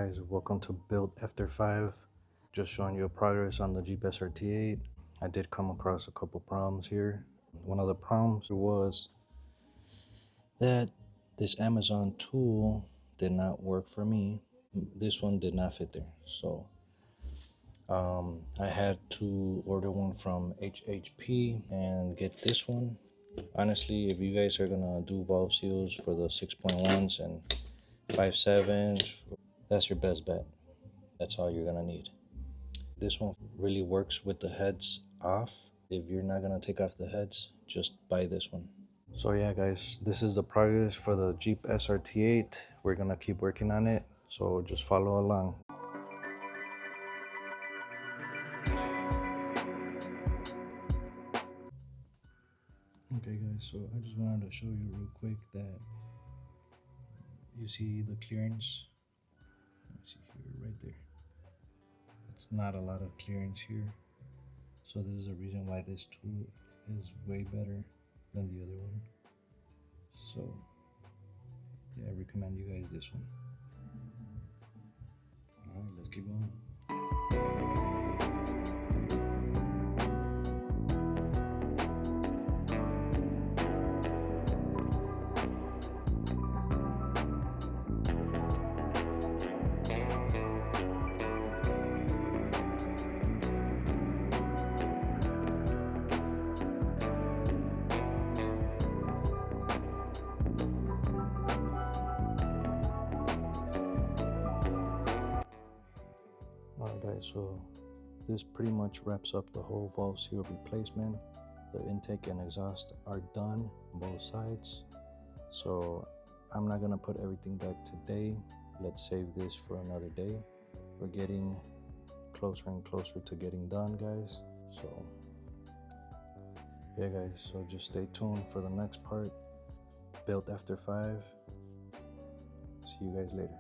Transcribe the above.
guys, welcome to Build After 5. Just showing you progress on the Jeep SRT8. I did come across a couple problems here. One of the problems was that this Amazon tool did not work for me. This one did not fit there, so I had to order one from HHP and get this one. Honestly, if you guys are gonna do valve seals for the 6.1s and 5.7s, that's your best bet. That's all you're gonna need. This one really works with the heads off. If you're not gonna take off the heads, just buy this one. So yeah guys, this is the progress for the Jeep SRT8. We're gonna keep working on it, so just follow along. Okay guys, so I just wanted to show you real quick that you see the clearance. Let me see here, right there. It's not a lot of clearance here. So this is a reason why this tool is way better than the other one. So yeah, I recommend you guys this one. Alright, let's keep going. Alright guys, so this pretty much wraps up the whole valve seal replacement. The intake and exhaust are done on both sides, so I'm not gonna put everything back today. Let's save this for another day. We're getting closer and closer to getting done, guys. So yeah guys, so just stay tuned for the next part. Built after 5. See you guys later.